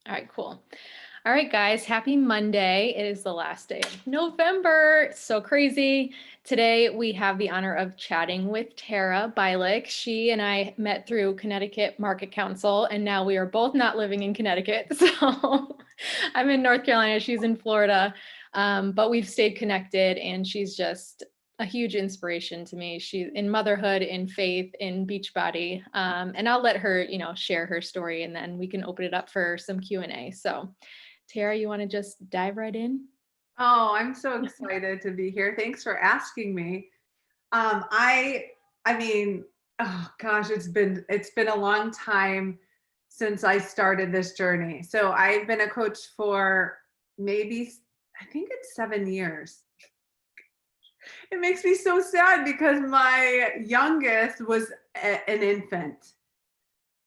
All right, cool. All right, guys, happy Monday. It is the last day of November. It's so crazy. Today, we have the honor of chatting with Tara Bialek. She and I met through Connecticut Market Council, and now we are both not living in Connecticut. So I'm in North Carolina, she's in Florida, but we've stayed connected, and she's just a huge inspiration to me. She's in motherhood, in faith, in Beachbody, and I'll let her, share her story, and then we can open it up for some Q&A. So Tara, you want to just dive right in? Oh, I'm so excited to be here. Thanks for asking me. I mean, oh gosh, it's been a long time since I started this journey. So I've been a coach for maybe I think it's 7 years. It makes me so sad because my youngest was an infant,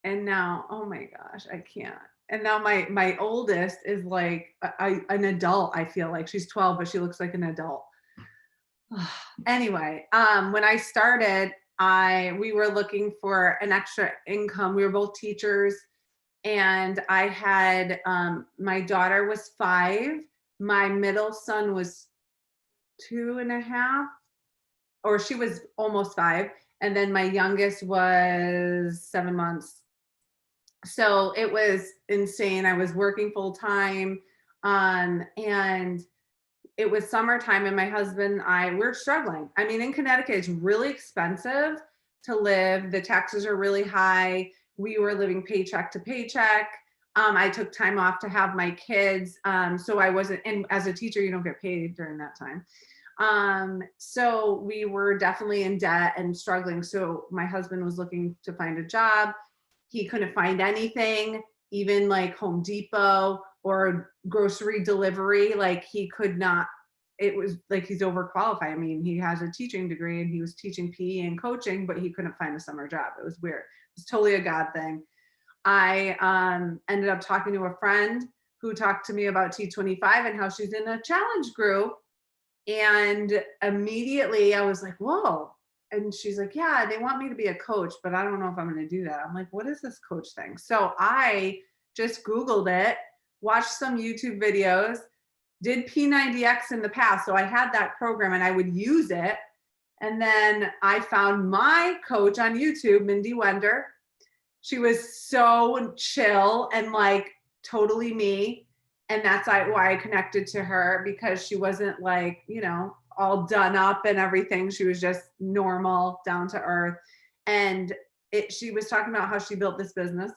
and now, oh my gosh, I can't. And now my oldest is like an adult. I feel like she's 12, but she looks like an adult. Anyway, when I started, we were looking for an extra income. We were both teachers, and I had my daughter was 5, my middle son was 2.5, or she was almost 5, and then my youngest was 7 months. So it was insane. I was working full time, and it was summertime, and my husband and I were struggling. I mean, in Connecticut, it's really expensive to live. The taxes are really high. We were living paycheck to paycheck. I took time off to have my kids. So I wasn't, and as a teacher, you don't get paid during that time. So we were definitely in debt and struggling. So my husband was looking to find a job. He couldn't find anything, even like Home Depot or grocery delivery. Like he could not, it was like he's overqualified. I mean, he has a teaching degree and he was teaching PE and coaching, but he couldn't find a summer job. It was weird. It was totally a God thing. I ended up talking to a friend who talked to me about T25 and how she's in a challenge group. And immediately I was like, whoa. And she's like, yeah, they want me to be a coach, but I don't know if I'm going to do that. I'm like, what is this coach thing? So I just Googled it, watched some YouTube videos, did P90X in the past. So I had that program and I would use it. And then I found my coach on YouTube, Mindy Wender. She was so chill and like totally me. And that's why I connected to her, because she wasn't like, all done up and everything. She was just normal, down to earth. And she was talking about how she built this business.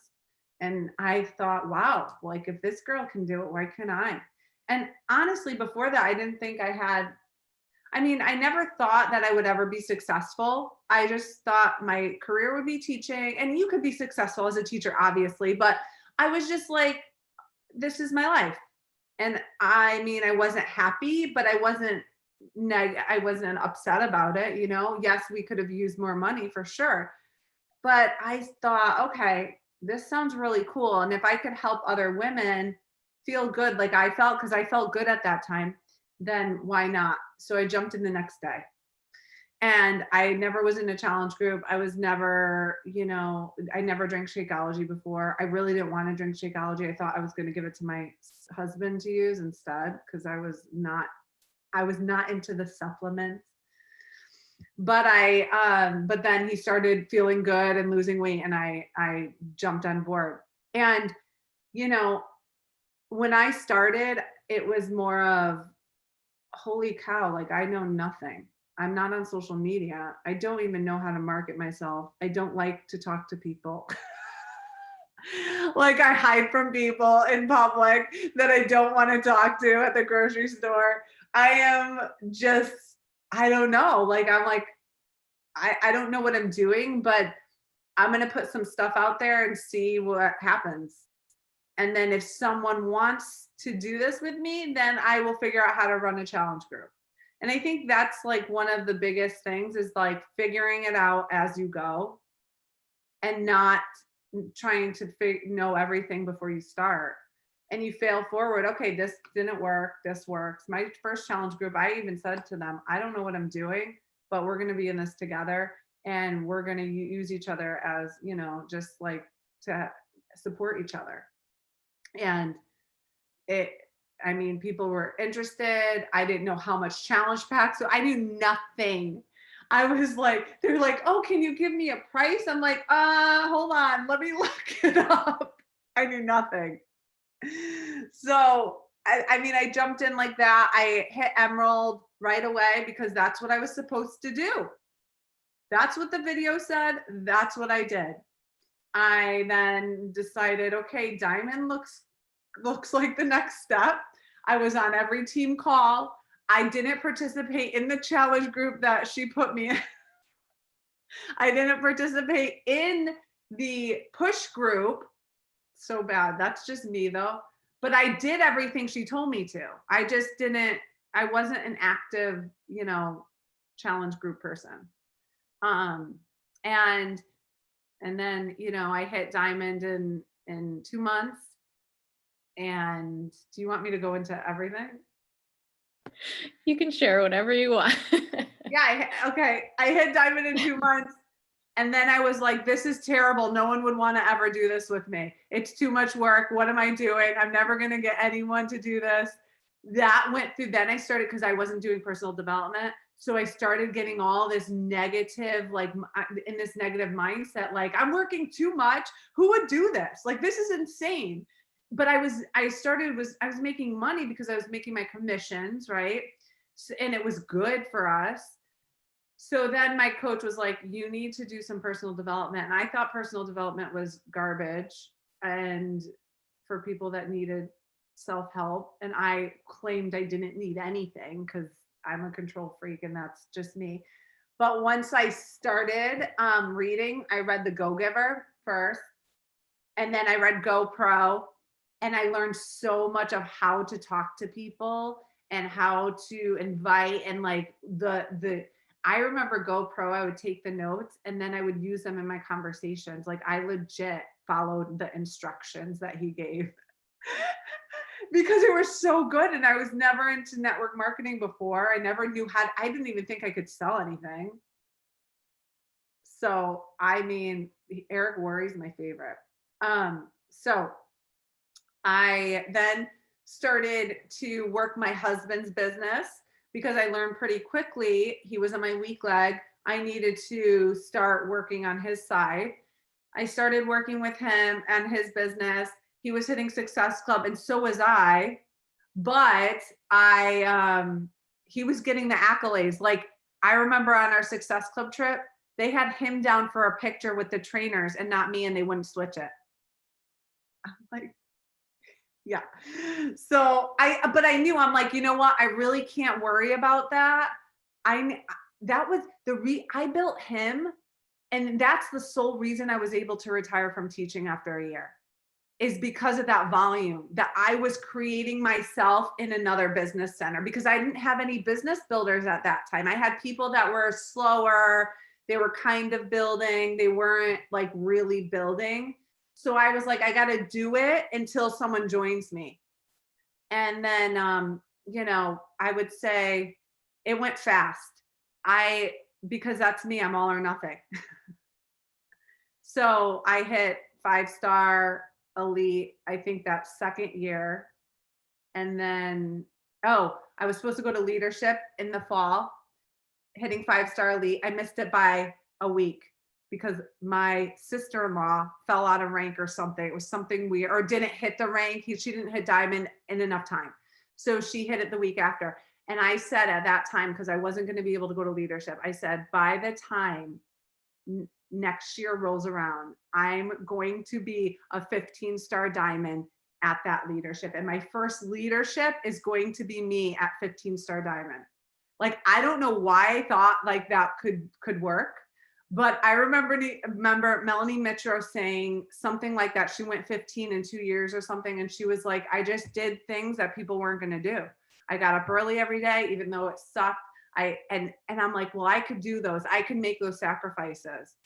And I thought, wow, like if this girl can do it, why can't I? And honestly, before that, I didn't think I never thought that I would ever be successful. I just thought my career would be teaching, and you could be successful as a teacher, obviously, but I was just like, this is my life. And I mean, I wasn't happy, but I wasn't upset about it. Yes, we could have used more money for sure. But I thought, okay, this sounds really cool. And if I could help other women feel good, like I felt, because I felt good at that time, then why not? So I jumped in the next day. And I never was in a challenge group. I was never, I never drank Shakeology before. I really didn't want to drink Shakeology. I thought I was going to give it to my husband to use instead, because I was not into the supplements. But but then he started feeling good and losing weight, and I jumped on board. And, when I started, it was more of, holy cow, like I know nothing. I'm not on social media. I don't even know how to market myself. I don't like to talk to people. Like I hide from people in public that I don't want to talk to at the grocery store. I am just, I don't know. Like I'm like, I don't know what I'm doing, but I'm going to put some stuff out there and see what happens. And then if someone wants to do this with me, then I will figure out how to run a challenge group. And I think that's like one of the biggest things, is like figuring it out as you go and not trying to know everything before you start. And you fail forward. Okay, this didn't work. This works. My first challenge group, I even said to them, I don't know what I'm doing, but we're going to be in this together, and we're going to use each other as, just like to support each other. And it, I mean, people were interested. I didn't know how much challenge pack, so I knew nothing. I was like, they're like, oh, can you give me a price? I'm like, hold on, let me look it up. I knew nothing. So I mean, I jumped in like that. I hit Emerald right away because that's what I was supposed to do. That's what the video said. That's what I did. I then decided, okay, Diamond looks like the next step. I was on every team call. I didn't participate in the challenge group that she put me in. I didn't participate in the push group. So bad. That's just me though. But I did everything she told me to. I just didn't, I wasn't an active, challenge group person. Um, and and then, I hit diamond in 2 months. And do you want me to go into everything? You can share whatever you want. Yeah, okay. I hit diamond in 2 months. And then I was like, this is terrible. No one would want to ever do this with me. It's too much work. What am I doing? I'm never going to get anyone to do this. That went through. Then I started, because I wasn't doing personal development. So I started getting all this negative, like in this negative mindset, like I'm working too much. Who would do this? Like, this is insane. But I was making money because I was making my commissions, right? So, and it was good for us. So then my coach was like, you need to do some personal development. And I thought personal development was garbage and for people that needed self-help. And I claimed I didn't need anything because I'm a control freak and that's just me. But once I started reading, I read The Go-Giver first, and then I read GoPro, and I learned so much of how to talk to people and how to invite, and like the I remember GoPro, I would take the notes and then I would use them in my conversations. Like I legit followed the instructions that he gave because it was so good. And I was never into network marketing before. I never knew I didn't even think I could sell anything. So, I mean, Eric Worre's my favorite. So I then started to work my husband's business because I learned pretty quickly he was on my weak leg. I needed to start working on his side. I started working with him and his business. He was hitting Success Club, and so was I. But he was getting the accolades. Like I remember on our Success Club trip, they had him down for a picture with the trainers and not me, and they wouldn't switch it. I'm like, yeah. So but I knew, I'm like, you know what? I really can't worry about that. That was I built him. And that's the sole reason I was able to retire from teaching after a year, is because of that volume that I was creating myself in another business center, because I didn't have any business builders at that time. I had people that were slower. They were kind of building. They weren't like really building. So I was like, I got to do it until someone joins me. And then, I would say it went fast. Because that's me, I'm all or nothing. So I hit 5-star elite, I think that second year. And then, I was supposed to go to leadership in the fall, hitting 5-star elite. I missed it by a week because my sister-in-law fell out of rank or something. It was something weird, or didn't hit the rank. She didn't hit diamond in enough time. So she hit it the week after. And I said at that time, because I wasn't going to be able to go to leadership, I said, by the time next year rolls around, I'm going to be a 15-star diamond at that leadership. And my first leadership is going to be me at 15-star diamond. Like, I don't know why I thought like that could work. But I remember Melanie Mitro saying something like that. She went 15 in 2 years or something. And she was like, I just did things that people weren't going to do. I got up early every day, even though it sucked. And I'm like, well, I could do those. I could make those sacrifices.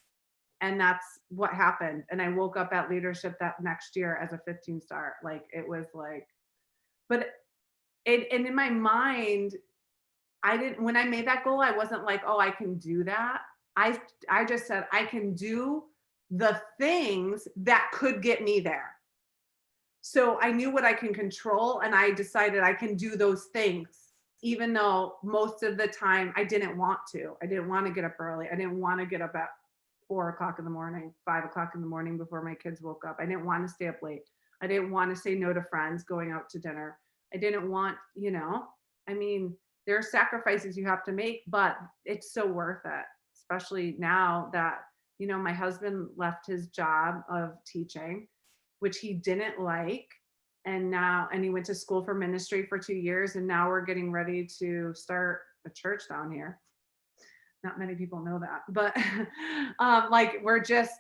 And that's what happened. And I woke up at leadership that next year as a 15-star. Like, it was like, but and in my mind, when I made that goal, I wasn't like, oh, I can do that. I just said, I can do the things that could get me there. So I knew what I can control, and I decided I can do those things, even though most of the time I didn't want to. I didn't want to get up early. I didn't want to get up at 4 o'clock in the morning, 5 o'clock in the morning before my kids woke up. I didn't want to stay up late. I didn't want to say no to friends going out to dinner. I didn't want, I mean, there are sacrifices you have to make, but it's so worth it, especially now that, my husband left his job of teaching, which he didn't like. And he went to school for ministry for 2 years. And now we're getting ready to start a church down here. Not many people know that, but like we're just,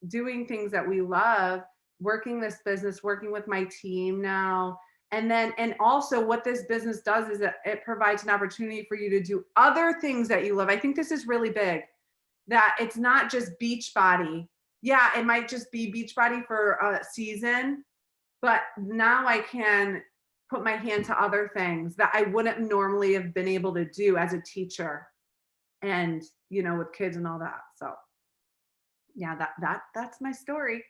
doing things that we love, working this business, working with my team now. And also what this business does is that it provides an opportunity for you to do other things that you love. I think this is really big, that it's not just Beachbody. Yeah, it might just be Beachbody for a season, but now I can put my hand to other things that I wouldn't normally have been able to do as a teacher and, with kids and all that. So yeah, that's my story.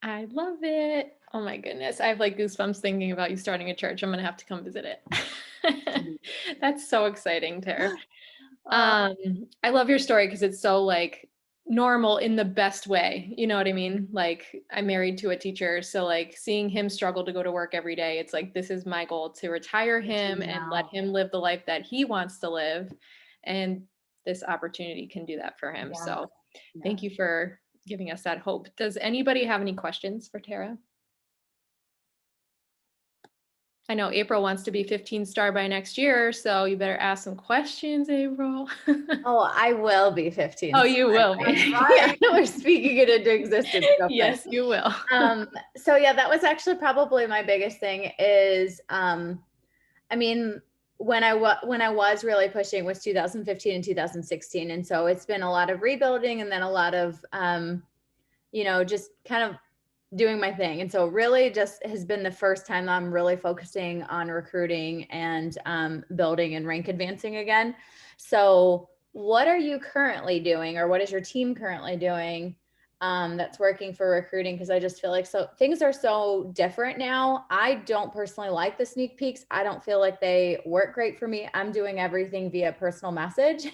I love it. Oh my goodness. I have like goosebumps thinking about you starting a church. I'm gonna have to come visit it. That's so exciting, Tara. I love your story because it's so like normal in the best way. You know what I mean? Like I'm married to a teacher, so like seeing him struggle to go to work every day, it's like this is my goal, to retire him and let him live the life that he wants to live. And this opportunity can do that for him. Yeah. So Yeah. thank you for giving us that hope. Does anybody have any questions for Tara? I know April wants to be 15 star by next year, so you better ask some questions, April. Oh, I will be 15. Oh, you will be. Yeah, we're speaking it into existence. Yes, you will. So yeah, that was actually probably my biggest thing is, when I was really pushing was 2015 and 2016. And so it's been a lot of rebuilding and then a lot of, just kind of doing my thing. And so really just has been the first time I'm really focusing on recruiting and building and rank advancing again. So what are you currently doing, or what is your team currently doing that's working for recruiting? Because I just feel like things are so different now. I don't personally like the sneak peeks. I don't feel like they work great for me. I'm doing everything via personal message,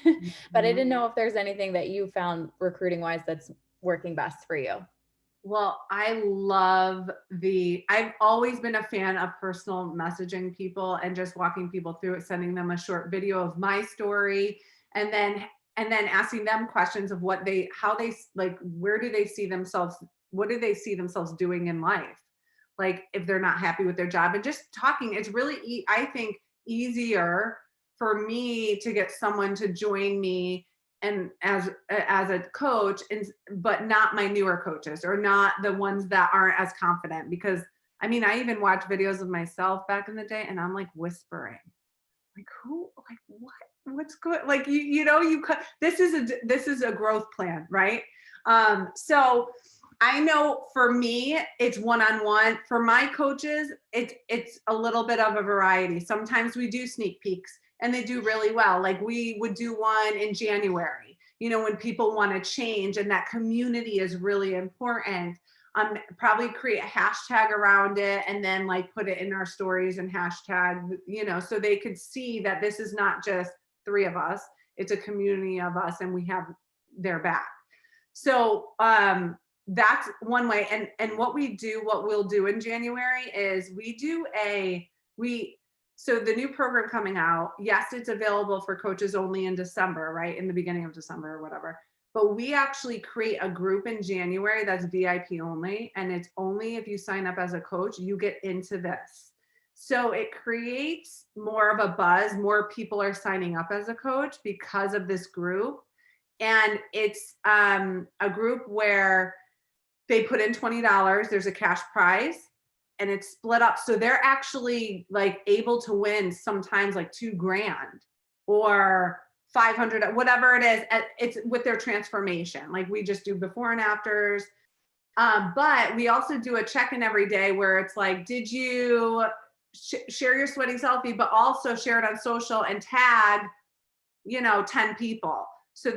but I didn't know if there's anything that you found recruiting wise that's working best for you. Well, I've always been a fan of personal messaging people and just walking people through it, sending them a short video of my story, and then asking them questions of where do they see themselves, what do they see themselves doing in life? Like if they're not happy with their job, and just talking. It's really, I think, easier for me to get someone to join me and as a coach, but not my newer coaches, or not the ones that aren't as confident, because I even watched videos of myself back in the day and I'm like whispering, like what's good, like this is a growth plan, right? So I know for me it's one-on-one. For my coaches, it's a little bit of a variety. Sometimes we do sneak peeks and they do really well. Like we would do one in January, when people want to change, and that community is really important. Probably create a hashtag around it and then like put it in our stories and hashtag, so they could see that this is not just 3 of us, it's a community of us and we have their back. So that's one way. And what we'll do in January is so the new program coming out, yes, it's available for coaches only in December, right? In the beginning of December or whatever. But we actually create a group in January that's VIP only. And it's only if you sign up as a coach, you get into this. So it creates more of a buzz. More people are signing up as a coach because of this group. And it's a group where they put in $20. There's a cash prize. And it's split up. So they're actually like able to win sometimes like $2,000 or 500, whatever it is. It's with their transformation. Like we just do before and afters. But we also do a check-in every day where it's like, did you share your sweaty selfie, but also share it on social and tag, 10 people. So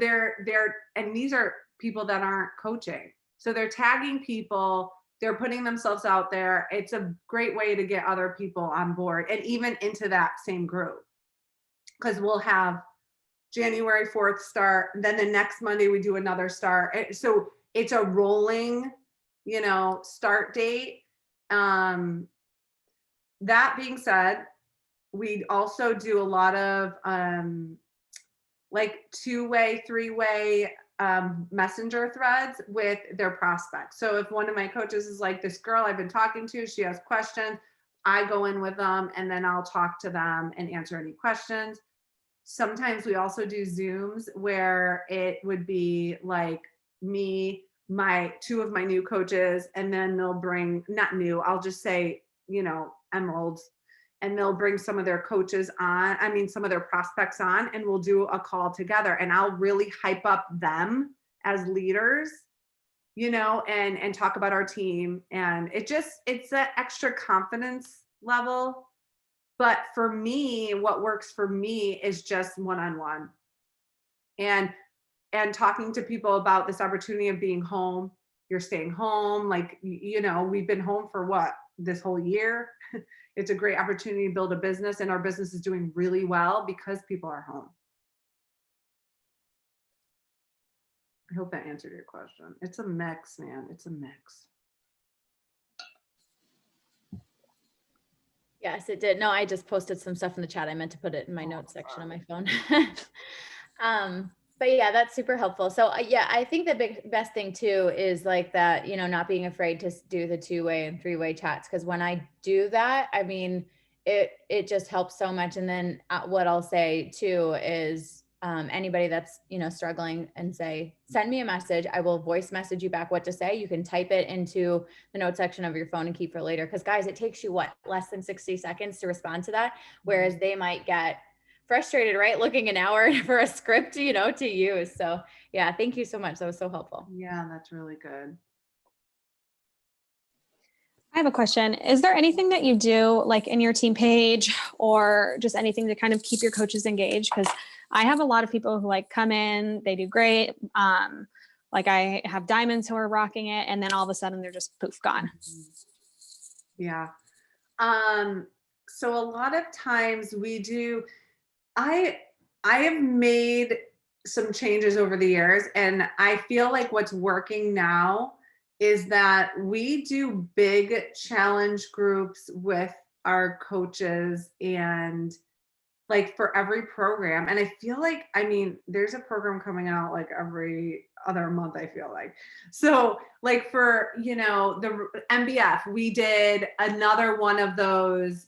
and these are people that aren't coaching. So they're tagging people they're putting themselves out there. It's a great way to get other people on board and even into that same group. Because we'll have January 4th start, then the next Monday we do another start. So it's a rolling, start date. That being said, we also do a lot of like 2-way, 3-way messenger threads with their prospects. So if one of my coaches is like, this girl I've been talking to, she has questions, I go in with them and then I'll talk to them and answer any questions. Sometimes we also do Zooms where it would be like me, my 2 of my new coaches, and then they'll bring, not new, I'll just say, emeralds, and they'll bring some of their coaches on, some of their prospects on, and we'll do a call together, and I'll really hype up them as leaders, and talk about our team. And it's that extra confidence level. But for me, what works for me is just one-on-one and talking to people about this opportunity of being home. You're staying home. Like, we've been home for what, this whole year? It's a great opportunity to build a business, and our business is doing really well because people are home. I hope that answered your question. It's a mix, man. It's a mix. Yes, it did. No, I just posted some stuff in the chat. I meant to put it in my notes section on my phone. But yeah, that's super helpful. So yeah, I think the best thing too is like that, not being afraid to do the 2-way and 3-way chats. Cause when I do that, it just helps so much. And then what I'll say too is, anybody that's, struggling, and send me a message. I will voice message you back what to say. You can type it into the note section of your phone and keep for later. Cause guys, it takes you less than 60 seconds to respond to that. Whereas they might get frustrated, right? Looking an hour for a script, to use. So yeah, thank you so much. That was so helpful. Yeah, that's really good. I have a question. Is there anything that you do like in your team page or just anything to kind of keep your coaches engaged? Because I have a lot of people who like come in, they do great. Like I have diamonds who are rocking it, and then all of a sudden they're just poof, gone. Yeah. So a lot of times we do, I have made some changes over the years, and I feel like what's working now is that we do big challenge groups with our coaches, and like for every program. And I feel like, there's a program coming out like every other month, I feel like. So like for, the MBF, we did another one of those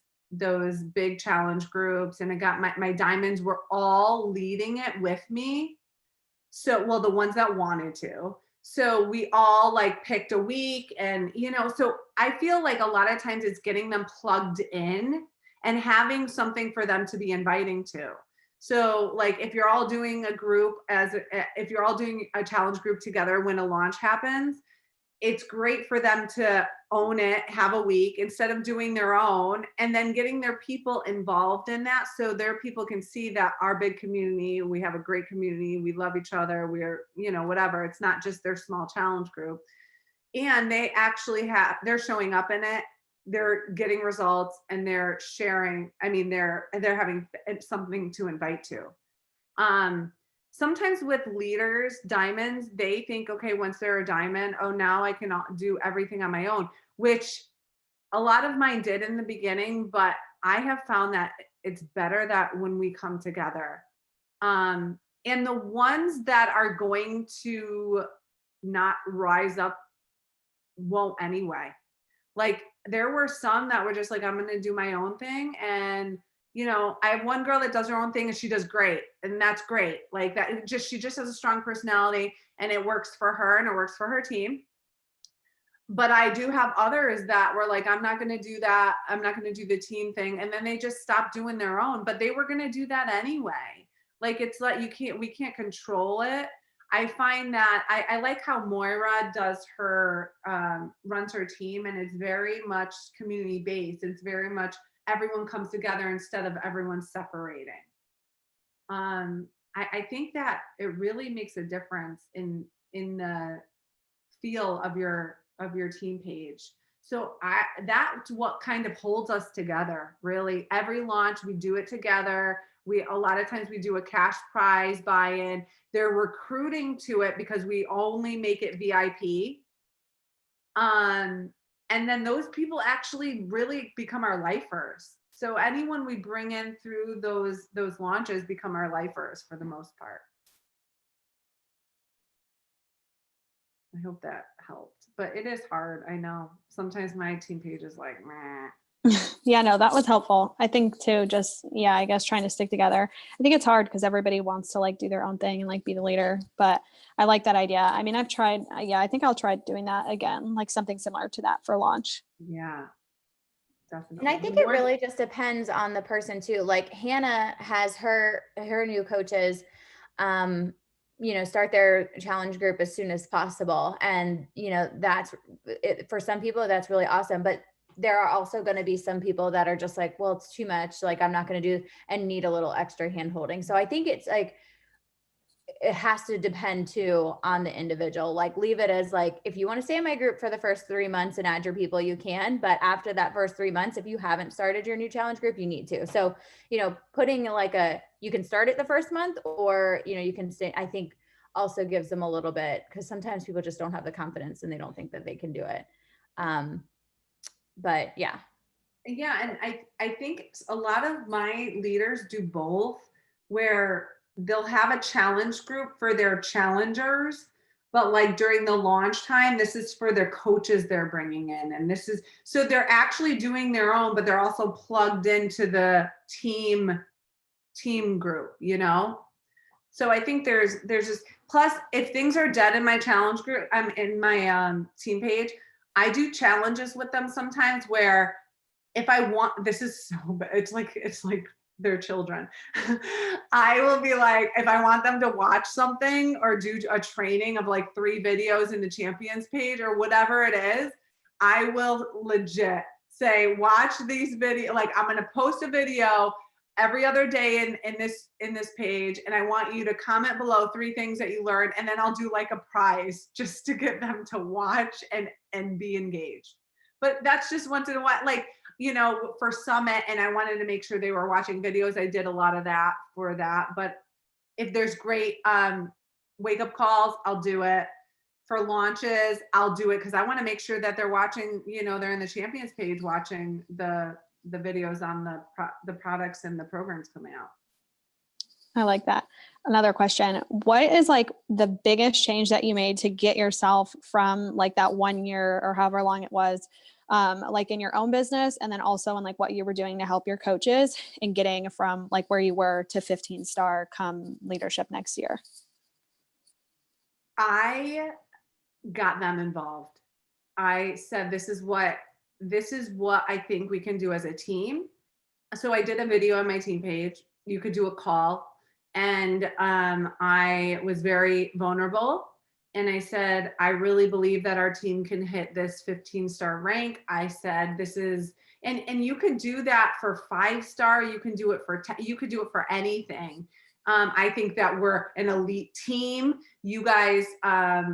big challenge groups, and I got my diamonds were all leading it with me. So, well, the ones that wanted to. So we all like picked a week, and, so I feel like a lot of times it's getting them plugged in and having something for them to be inviting to. So like if you're all doing a group if you're all doing a challenge group together when a launch happens, it's great for them to own it, have a week instead of doing their own, and then getting their people involved in that. So their people can see that our big community, we have a great community, we love each other, we're, whatever. It's not just their small challenge group. And they actually they're showing up in it, they're getting results, and they're sharing. They're having something to invite to. Sometimes with leaders, diamonds, they think, okay, once they're a diamond, oh, now I can do everything on my own, which a lot of mine did in the beginning, but I have found that it's better that when we come together. And the ones that are going to not rise up won't anyway. Like there were some that were just like, I'm going to do my own thing. And I have one girl that does her own thing and she does great. And that's great. Like that, she just has a strong personality, and it works for her and it works for her team. But I do have others that were like, I'm not going to do that. I'm not going to do the team thing. And then they just stopped doing their own, but they were going to do that anyway. Like, it's like, we can't control it. I find that I like how Moira does runs her team, and it's very much community based. It's very much everyone comes together instead of everyone separating. I think that it really makes a difference in the feel of your of your team page. So that's what kind of holds us together, really. Every launch, we do it together. A lot of times we do a cash prize buy-in. They're recruiting to it because we only make it VIP. And then those people actually really become our lifers. So anyone we bring in through those launches become our lifers for the most part. I hope that helped, but it is hard. I know sometimes my team page is like, meh. Yeah, no, that was helpful. I think too, just, yeah, I guess trying to stick together. I think it's hard because everybody wants to like do their own thing and like be the leader, but I like that idea. I mean, I've tried, yeah, I think I'll try doing that again, like something similar to that for launch. Yeah, definitely. And I think it really just depends on the person too. Like Hannah has her new coaches, start their challenge group as soon as possible. And, that's it, for some people, that's really awesome. But there are also going to be some people that are just like, well, it's too much. Like, I'm not going to do and need a little extra hand holding. So I think it's like, it has to depend too on the individual. Like leave it as like, if you want to stay in my group for the first 3 months and add your people, you can, but after that first 3 months, if you haven't started your new challenge group, you need to. So, putting like you can start it the first month or, you can stay, I think also gives them a little bit, because sometimes people just don't have the confidence and they don't think that they can do it. But yeah. Yeah. And I think a lot of my leaders do both, where they'll have a challenge group for their challengers, but like during the launch time, this is for their coaches they're bringing in. And this is, so they're actually doing their own, but they're also plugged into the team group, So I think there's just, plus if things are dead in my challenge group, I'm in my team page, I do challenges with them sometimes where if I want, this is so bad. It's like their children. I will be like, if I want them to watch something or do a training of like 3 videos in the champions page or whatever it is, I will legit say, watch these videos. Like I'm going to post a video every other day in this page. And I want you to comment below 3 things that you learned. And then I'll do like a prize just to get them to watch and be engaged. But that's just once in a while, like, for Summit, and I wanted to make sure they were watching videos. I did a lot of that for that. But if there's great wake up calls, I'll do it. For launches, I'll do it because I want to make sure that they're watching, they're in the champions page watching the videos on the products and the programs coming out. I like that. Another question. What is like the biggest change that you made to get yourself from like that 1 year or however long it was, like in your own business, and then also in like what you were doing to help your coaches and getting from like where you were to 15-star come leadership next year? I got them involved. I said, this is what I think we can do as a team. So I did a video on my team page. You could do a call. And I was very vulnerable. And I said, I really believe that our team can hit this 15-star rank. I said, this is, and you could do that for 5-star. You can do it for 10, you could do it for anything. I think that we're an elite team. You guys,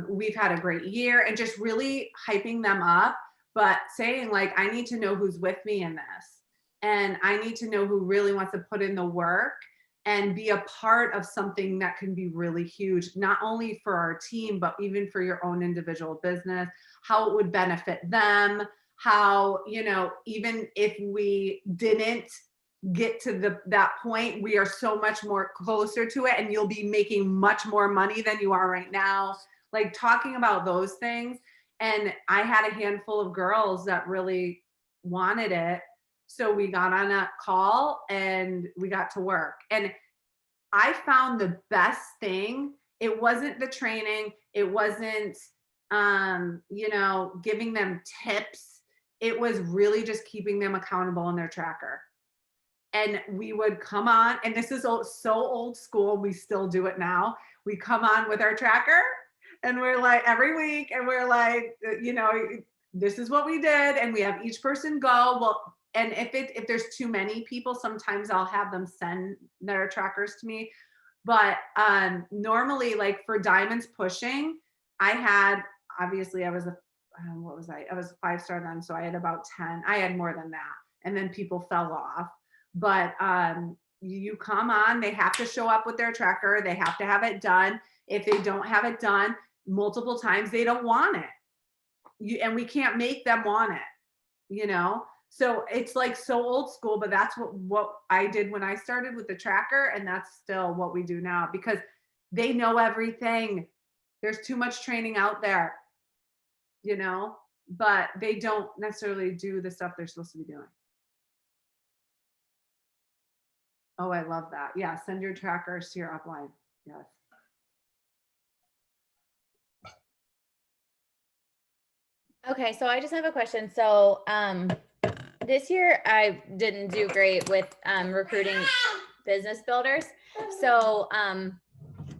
we've had a great year, and just really hyping them up, but saying like, I need to know who's with me in this. And I need to know who really wants to put in the work and be a part of something that can be really huge, not only for our team, but even for your own individual business, how it would benefit them, how, even if we didn't get to that point, we are so much more closer to it, and you'll be making much more money than you are right now. Like talking about those things. And I had a handful of girls that really wanted it. So we got on a call and we got to work. And I found the best thing, it wasn't the training, it wasn't, giving them tips. It was really just keeping them accountable in their tracker. And we would come on, and this is so old school, we still do it now. We come on with our tracker and we're like every week, and we're like, this is what we did. And we have each person go, well, and if there's too many people, sometimes I'll have them send their trackers to me. But normally, like for Diamonds Pushing, obviously I was a what was I was 5-star then. So I had about 10. I had more than that. And then people fell off. But you come on, they have to show up with their tracker. They have to have it done. If they don't have it done multiple times, they don't want it. And we can't make them want it. So it's like so old school, but that's what I did when I started with the tracker. And that's still what we do now because they know everything. There's too much training out there, but they don't necessarily do the stuff they're supposed to be doing. Oh, I love that. Yeah. Send your trackers to your upline. Yes. Okay, so I just have a question. So this year I didn't do great with recruiting business builders. So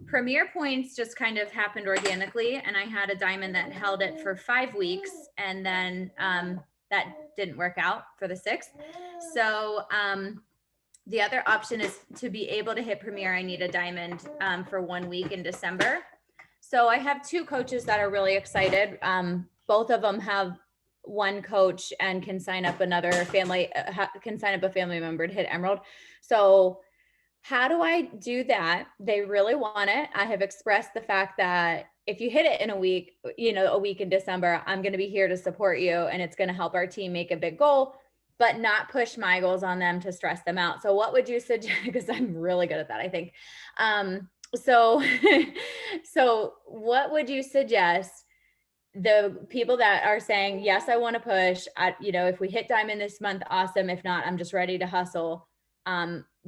Premier Points just kind of happened organically, and I had a diamond that held it for 5 weeks, and then that didn't work out for the 6th. So the other option is to be able to hit Premier. I need a diamond for 1 week in December. So I have 2 coaches that are really excited. Both of them have one coach and can sign up a family member to hit Emerald. So how do I do that? They really want it. I have expressed the fact that if you hit it in a week, a week in December, I'm going to be here to support you, and it's going to help our team make a big goal, but not push my goals on them to stress them out. So what would you suggest? Because I'm really good at that, I think. So what would you suggest the people that are saying, yes, I want to push, if we hit diamond this month, awesome. If not, I'm just ready to hustle,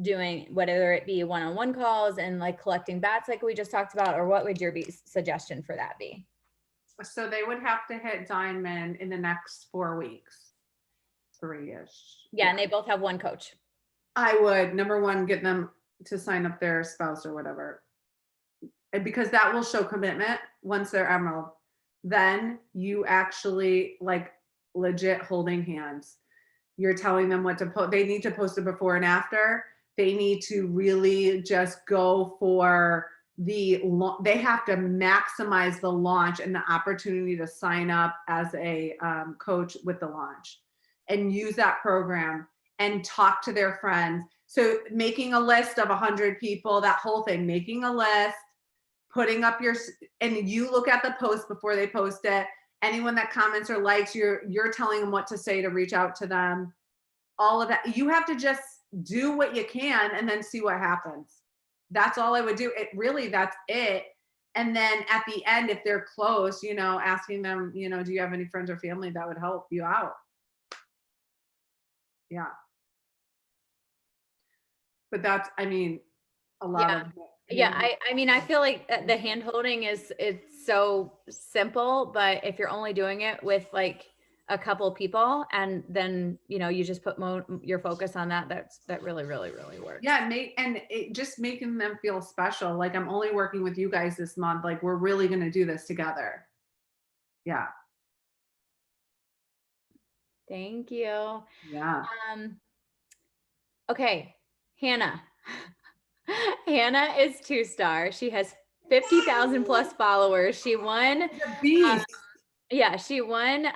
doing whether it be one-on-one calls and like collecting bats like we just talked about, or what would your suggestion for that be? So they would have to hit diamond in the next 4 weeks, 3-ish. Yeah, and they both have one coach. I would, number one, get them to sign up their spouse or whatever. And because that will show commitment once they're Emerald. Then you actually like legit holding hands. You're telling them what to post. They need to post it before and after. They need to really just go for they have to maximize the launch and the opportunity to sign up as a coach with the launch and use that program and talk to their friends. So making a list of 100 people, that whole thing, making a list, putting up and you look at the post before they post it. Anyone that comments or likes, you're telling them what to say to reach out to them. All of that. You have to just do what you can and then see what happens. That's all I would do. That's it. And then at the end, if they're close, asking them, do you have any friends or family that would help you out? Yeah. But that's, a lot of. Yeah, I feel like the hand holding it's so simple, but if you're only doing it with like a couple of people and then, you just put your focus on that really, really, really works. Yeah. Just making them feel special. Like I'm only working with you guys this month. Like we're really going to do this together. Yeah. Thank you. Yeah. Okay. Hannah. Hannah is 2-star. She has 50,000 plus followers. She won. She won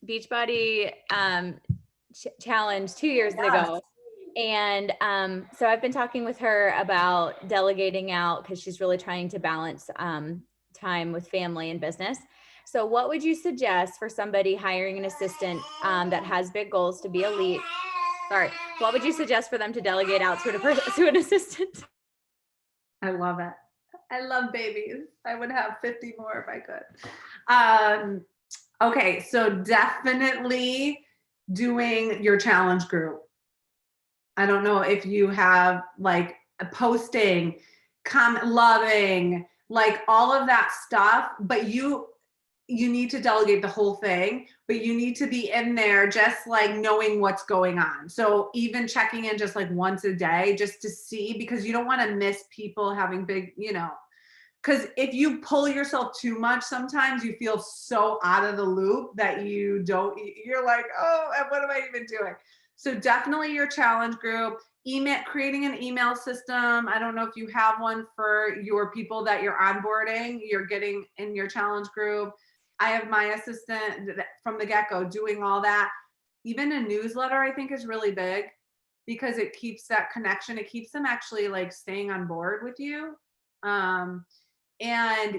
Beachbody challenge 2 years ago. And so I've been talking with her about delegating out because she's really trying to balance time with family and business. So what would you suggest for somebody hiring an assistant that has big goals to be elite? What would you suggest for them to delegate out to an assistant? I love it. I love babies. I would have 50 more if I could. Okay, so definitely doing your challenge group. I don't know if you have like posting, comment, loving, like all of that stuff, but you need to delegate the whole thing, but you need to be in there just like knowing what's going on. So even checking in just like once a day, just to see, because you don't want to miss people having big, because if you pull yourself too much, sometimes you feel so out of the loop that you're like, oh, what am I even doing? So definitely your challenge group, creating an email system. I don't know if you have one for your people that you're onboarding, you're getting in your challenge group. I have my assistant from the get-go doing all that. Even a newsletter, I think, is really big because it keeps that connection. It keeps them actually like staying on board with you. And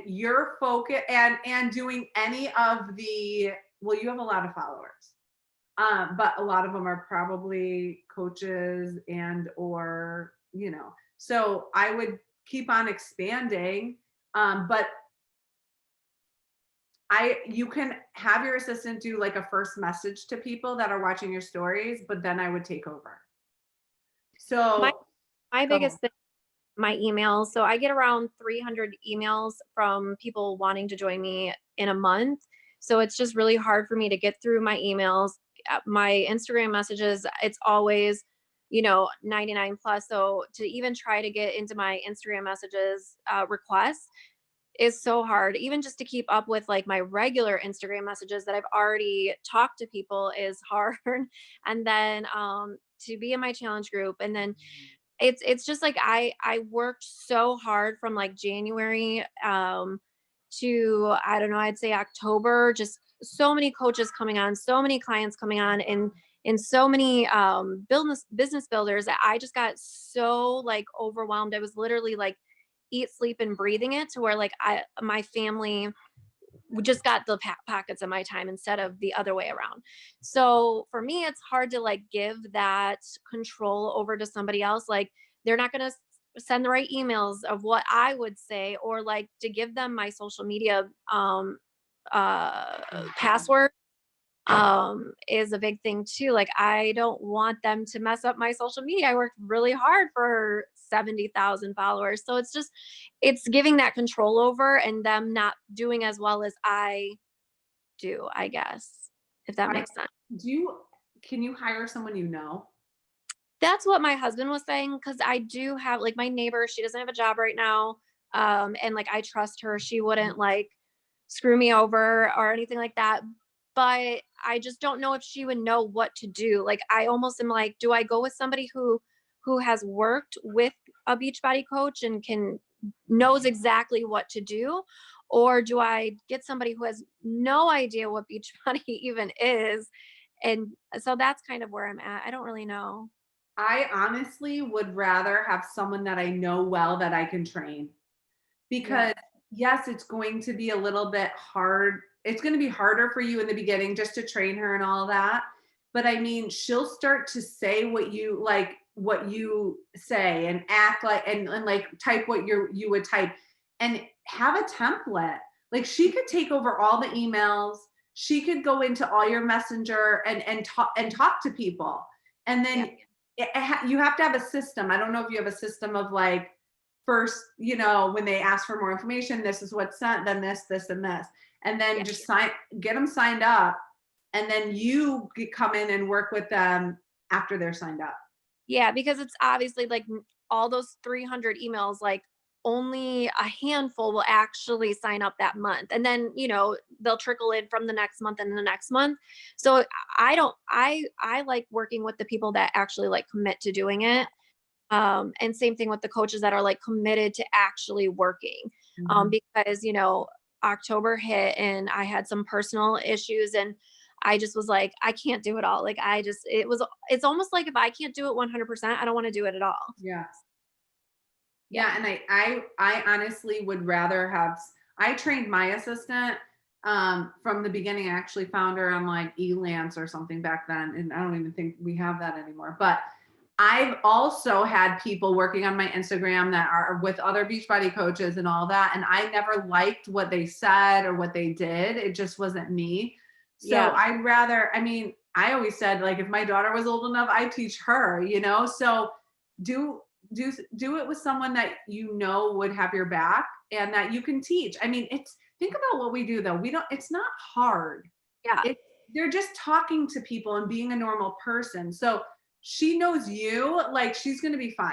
your focus and doing any of the, well, you have a lot of followers. But a lot of them are probably coaches and or, so I would keep on expanding. But you can have your assistant do like a first message to people that are watching your stories, but then I would take over. So My go biggest thing, my emails. So I get around 300 emails from people wanting to join me in a month. So it's just really hard for me to get through my emails. My Instagram messages, it's always, 99 plus. So to even try to get into my Instagram messages requests is so hard. Even just to keep up with like my regular Instagram messages that I've already talked to people is hard. And then to be in my challenge group, and then it's just like I worked so hard from like January to, I don't know, I'd say October, just so many coaches coming on, so many clients coming on, and so many business builders that I just got so like overwhelmed. I was literally like eat, sleep, and breathing it, to where like my family just got the pockets of my time instead of the other way around. So for me, it's hard to like give that control over to somebody else. Like they're not going to send the right emails of what I would say, or like to give them my social media password is a big thing too. Like I don't want them to mess up my social media. I worked really hard for 70,000 followers. So it's giving that control over and them not doing as well as I do, I guess, if that makes sense. can you hire someone That's what my husband was saying, because I do have like my neighbor, she doesn't have a job right now. And like I trust her. She wouldn't like screw me over or anything like that. But I just don't know if she would know what to do. Like I almost am like, do I go with somebody who has worked with a Beachbody coach and knows exactly what to do? Or do I get somebody who has no idea what Beachbody even is? And so that's kind of where I'm at. I don't really know. I honestly would rather have someone that I know well that I can train, because yes, it's going to be a little bit hard. It's going to be harder for you in the beginning just to train her and all that. But I mean, she'll start to say what you say and act like, and like type what you would type and have a template. Like she could take over all the emails. She could go into all your messenger and talk to people. And then you have to have a system. I don't know if you have a system of like, first, when they ask for more information, this is what's sent, then this, and this, and then just get them signed up. And then you come in and work with them after they're signed up. Yeah, because it's obviously like all those 300 emails, like only a handful will actually sign up that month. And then, they'll trickle in from the next month and the next month. So I like working with the people that actually like commit to doing it. And same thing with the coaches that are like committed to actually working. Because, October hit and I had some personal issues, and I just was like, I can't do it all. Like it's almost like if I can't do it 100%, I don't want to do it at all. Yeah. And I honestly would rather I trained my assistant from the beginning. I actually found her on like Elance or something back then. And I don't even think we have that anymore, but I've also had people working on my Instagram that are with other Beachbody coaches and all that. And I never liked what they said or what they did. It just wasn't me. So I'd rather, I always said, like, if my daughter was old enough, I'd teach her, so do it with someone that would have your back and that you can teach. Think about what we do though. It's not hard. Yeah. They're just talking to people and being a normal person. So she knows you, like she's going to be fine.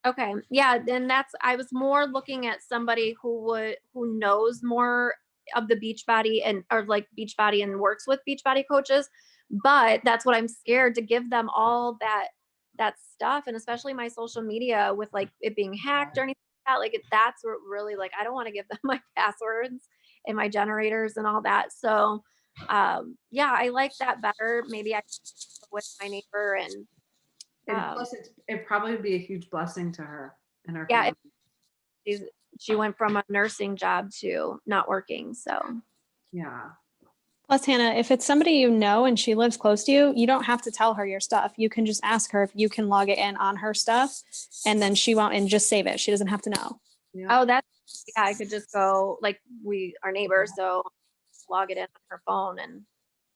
Okay. Yeah. Then I was more looking at somebody who knows more of the Beachbody or like Beachbody and works with Beachbody coaches. But that's what I'm scared to give them all that stuff. And especially my social media with like it being hacked or anything like that. Like that's what really, like, I don't want to give them my passwords and my generators and all that. So yeah, I like that better. Maybe I could go with my neighbor and And plus, it'd probably be a huge blessing to her and her yeah, family. she's, she went from a nursing job to not working. So Yeah. Plus, Hannah, if it's somebody you know and she lives close to you, you don't have to tell her your stuff. You can just ask her if you can log it in on her stuff, and then she won't, and just save it. She doesn't have to know. Yeah. oh, that's yeah, I could just go like we are neighbors, so log it in on her phone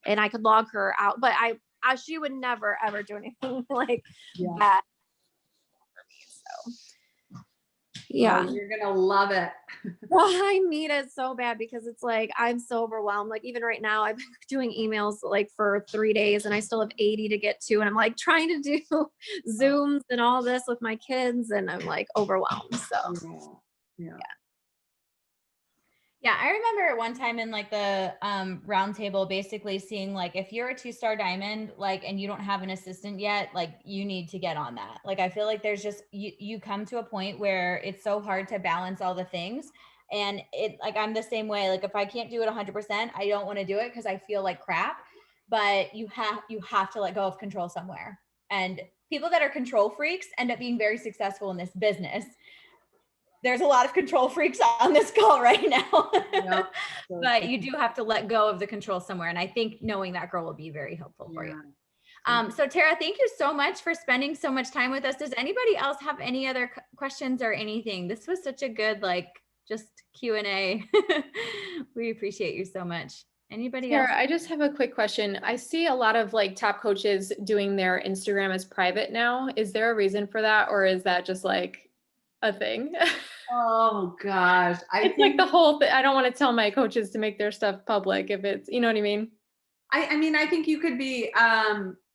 and I could log her out. But I she would never ever do anything like Yeah. that for me. So yeah. Oh, you're gonna love it. Well, I need it so bad because it's like I'm so overwhelmed. Like even right now, I've been doing emails like for 3 days and I still have 80 to get to. And I'm like trying to do Zooms and all this with my kids and I'm like overwhelmed. So Yeah. Yeah, I remember one time in like the round table basically seeing like if you're a 2-star diamond, like and you don't have an assistant yet, like you need to get on that. Like I feel like there's just you come to a point where it's so hard to balance all the things. And it like I'm the same way. Like if I can't do it 100%, I don't want to do it because I feel like crap. But you have to let go of control somewhere. And people that are control freaks end up being very successful in this business. There's a lot of control freaks on this call right now. Yep. But you do have to let go of the control somewhere. And I think knowing that girl will be very helpful for you. So Tara, thank you so much for spending so much time with us. Does anybody else have any other questions or anything? This was such a good, like, just Q&A. We appreciate you so much. Anybody else? Tara, I just have a quick question. I see a lot of like top coaches doing their Instagram as private now. Is there a reason for that, or is that just like a thing? Oh gosh. It's like the whole thing. I don't want to tell my coaches to make their stuff public if it's, you know what I mean? I mean, I think you could be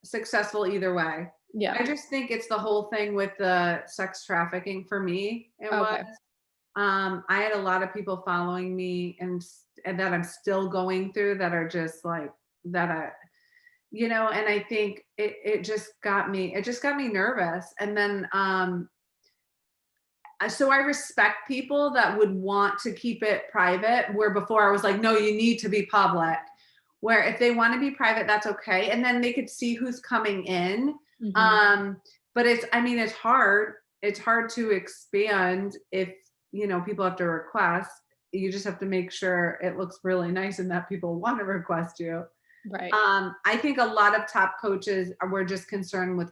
successful either way. Yeah. I just think it's the whole thing with the sex trafficking for me. It Okay. was. I had a lot of people following me and that I'm still going through that are just like that and I think it just got me nervous. And then so I respect people that would want to keep it private, where before I was like, no, you need to be public. Where if they want to be private, that's okay. And then they could see who's coming in. Mm-hmm. But it's hard. It's hard to expand if, people have to request. You just have to make sure it looks really nice and that people want to request you. Right. I think a lot of top coaches were just concerned with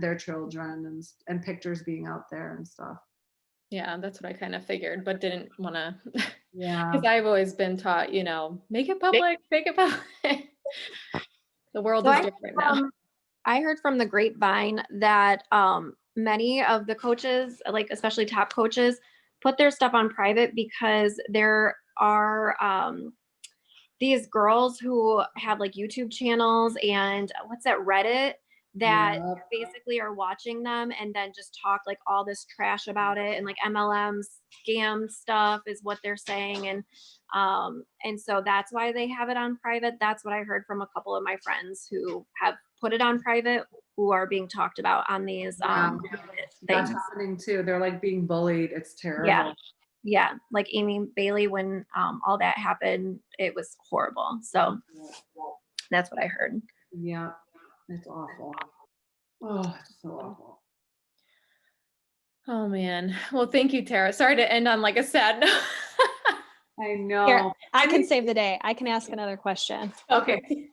their children and pictures being out there and stuff. Yeah, that's what I kind of figured, but didn't want to, Yeah. because I've always been taught, make it public, make it public. The world So is different now. I heard from the grapevine that many of the coaches, like especially top coaches, put their stuff on private because there are these girls who have like YouTube channels and what's that, Reddit, that Yep. basically are watching them and then just talk like all this trash about it and like MLM scam stuff is what they're saying. And so that's why they have it on private. That's what I heard from a couple of my friends who have put it on private, who are being talked about on these That's things. happening too. They're like being bullied. It's terrible. Yeah, like Amy Bailey, when all that happened, it was horrible. So that's what I heard. Yeah, it's awful. Oh, it's so awful. Oh man. Well, thank you, Tara. Sorry to end on like a sad note. I know. Here, I can save the day. I can ask another question. Okay.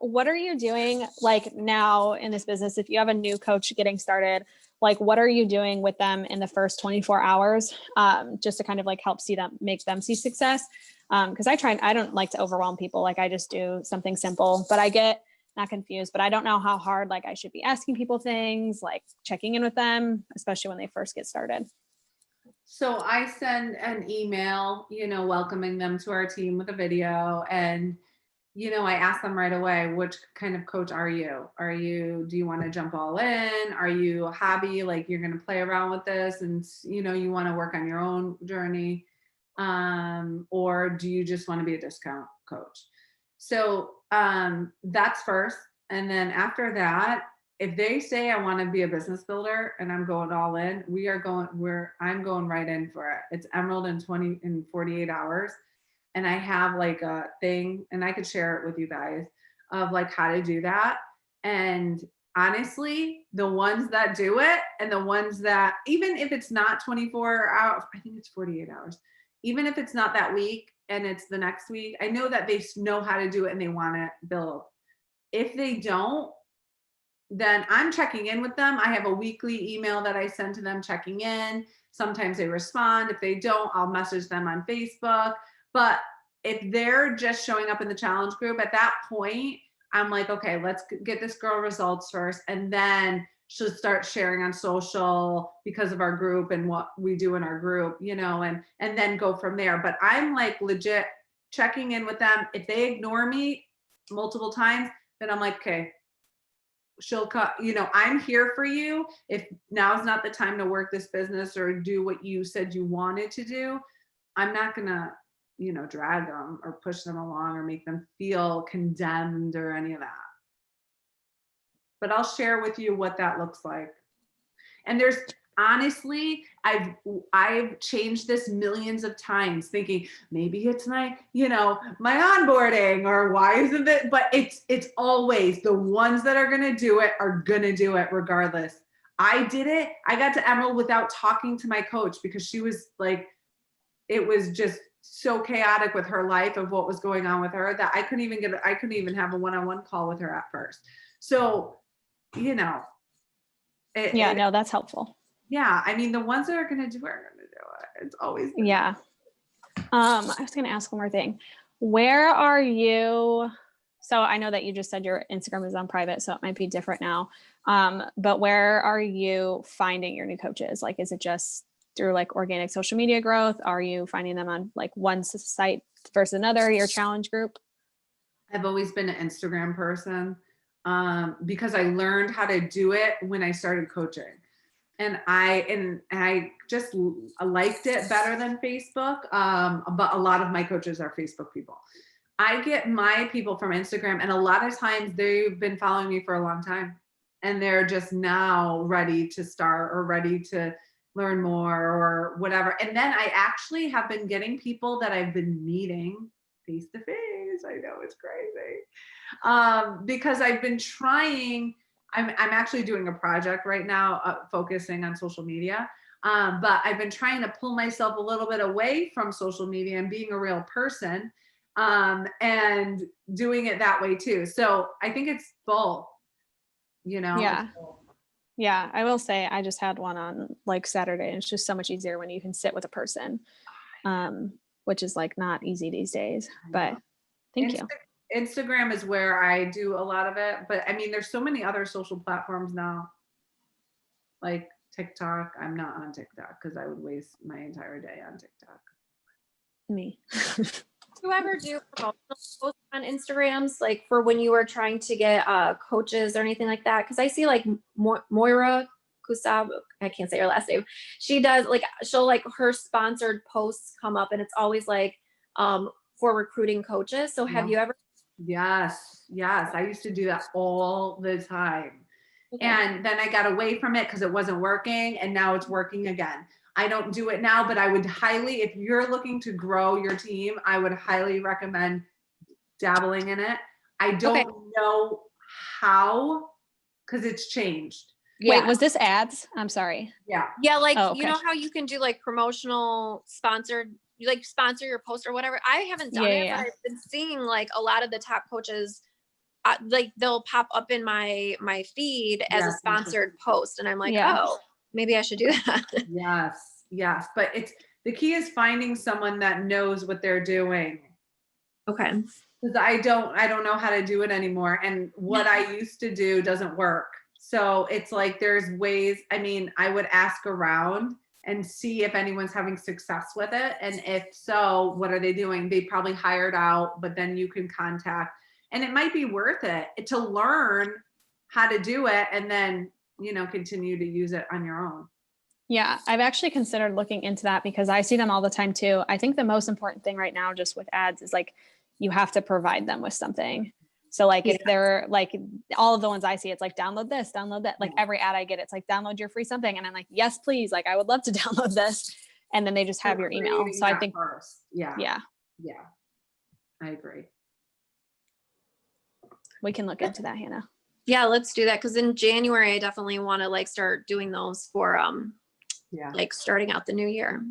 What are you doing like now in this business? If you have a new coach getting started, like what are you doing with them in the first 24 hours? Just to kind of like help make them see success. Cause I don't like to overwhelm people. Like I just do something simple, but I get not confused, but I don't know how hard, like I should be asking people things, like checking in with them, especially when they first get started. So I send an email, welcoming them to our team with a video. And, I ask them right away, which kind of coach are you? Do you want to jump all in? Are you a hobby? Like you're going to play around with this and, you want to work on your own journey? Or do you just want to be a discount coach? So that's first. And then after that, if they say I want to be a business builder and I'm going all in, I'm going right in for it. It's Emerald in 48 hours. and I have like a thing, and I could share it with you guys of like how to do that. And honestly, the ones that do it and the ones that, even if it's not 24 hours, I think it's 48 hours, even if it's not that week and it's the next week, I know that they know how to do it and they want to build. If they don't, then I'm checking in with them. I have a weekly email that I send to them checking in. Sometimes they respond. If they don't, I'll message them on Facebook. But if they're just showing up in the challenge group, at that point, I'm like, okay, let's get this girl results first. And then she'll start sharing on social because of our group and what we do in our group, and then go from there. But I'm like legit checking in with them. If they ignore me multiple times, then I'm like, okay, she'll cut, I'm here for you. If now's not the time to work this business or do what you said you wanted to do, I'm not gonna, drag them or push them along or make them feel condemned or any of that. But I'll share with you what that looks like. And there's honestly, I've changed this millions of times thinking maybe it's my onboarding, or why isn't it, but it's always the ones that are going to do it are going to do it regardless. I did it. I got to Emerald without talking to my coach because she was like, it was just so chaotic with her life of what was going on with her that I couldn't even have a one-on-one call with her at first. So, no, that's helpful. Yeah. I mean, the ones that are going to do it are going to do it. It's always. Yeah. I was going to ask one more thing. Where are you? So I know that you just said your Instagram is on private, so it might be different now. But where are you finding your new coaches? Like, is it just through like organic social media growth? Are you finding them on like one site versus another, your challenge group? I've always been an Instagram person because I learned how to do it when I started coaching. And I just liked it better than Facebook. But a lot of my coaches are Facebook people. I get my people from Instagram, and a lot of times they've been following me for a long time and they're just now ready to start or ready to learn more or whatever. And then I actually have been getting people that I've been meeting face to face. I know it's crazy. Because I've been trying, I'm actually doing a project right now focusing on social media. But I've been trying to pull myself a little bit away from social media and being a real person and doing it that way too. So I think it's both, Yeah. Yeah. I will say I just had one on like Saturday, and it's just so much easier when you can sit with a person, which is like not easy these days, but thank you. Instagram is where I do a lot of it, but I mean, there's so many other social platforms now, like TikTok. I'm not on TikTok because I would waste my entire day on TikTok. Me. Do you ever do promotional posts on Instagrams, like for when you were trying to get coaches or anything like that? Because I see like Moira Kusab, I can't say her last name. She does like, she'll like her sponsored posts come up, and it's always like for recruiting coaches. So have you ever? Yes. I used to do that all the time. Okay. And then I got away from it because it wasn't working, and now it's working again. I don't do it now, but I would highly, if you're looking to grow your team, I would highly recommend dabbling in it. I don't know how, because it's changed. Yeah. Wait, was this ads? I'm sorry. Yeah. Yeah. Like, you know how you can do like promotional sponsored, you like sponsor your post or whatever. I haven't done it, but I've been seeing like a lot of the top coaches, like they'll pop up in my feed as a sponsored post. And I'm like, oh, maybe I should do that. Yes. But the key is finding someone that knows what they're doing. Okay. Because I don't know how to do it anymore. And what I used to do doesn't work. So it's like, there's ways, I mean, I would ask around and see if anyone's having success with it. And if so, what are they doing? They probably hired out, but then you can contact, and it might be worth it to learn how to do it and then, continue to use it on your own. Yeah, I've actually considered looking into that because I see them all the time too. I think the most important thing right now just with ads is like, you have to provide them with something. So like if they're like all of the ones I see, it's like download this, download that, like every ad I get, it's like download your free something. And I'm like, yes, please. Like I would love to download this. And then they just have your email. So I think, first. Yeah. I agree. We can look into that, Hannah. Yeah, let's do that. Cause in January, I definitely want to like start doing those for, Yeah. like starting out the new year.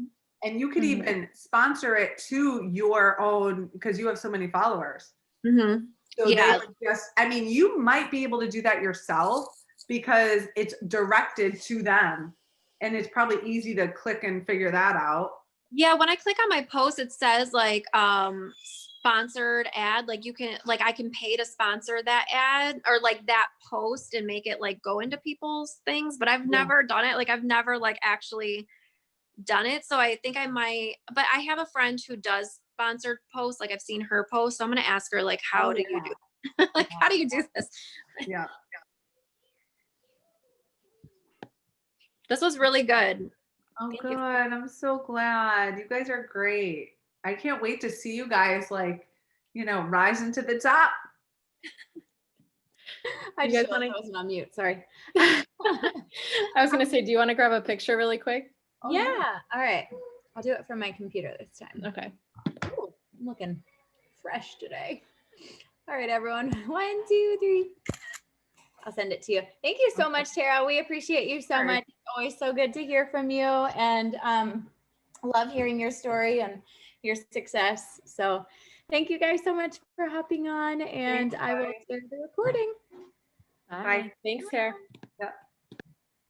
And you could Mhm. even sponsor it to your own, because you have so many followers. Mm-hmm. So Yeah. they would just, I mean, you might be able to do that yourself because it's directed to them. And it's probably easy to click and figure that out. Yeah, when I click on my post, it says like sponsored ad. Like you can like I can pay to sponsor that ad or like that post and make it like go into people's things, but I've never done it. Like I've never like actually done it. So I think I might, but I have a friend who does sponsored posts. Like I've seen her post. So I'm gonna ask her like how do you do like how do you do this? Yeah. This was really good. Oh, Thank good. you. I'm so glad. You guys are great. I can't wait to see you guys like, rising to the top. I You just guys wanna- wasn't on mute. Sorry. I was gonna say, do you want to grab a picture really quick? Oh, Yeah. All right. I'll do it from my computer this time. Okay. Ooh, I'm looking fresh today. All right, everyone. 1, 2, 3. I'll send it to you. Thank you so much, Tara. We appreciate you so Sure. much. It's always so good to hear from you, and love hearing your story and your success. So thank you guys so much for hopping on, and Thanks, I will guys. start the recording. Bye. Thanks, Sarah. Yep.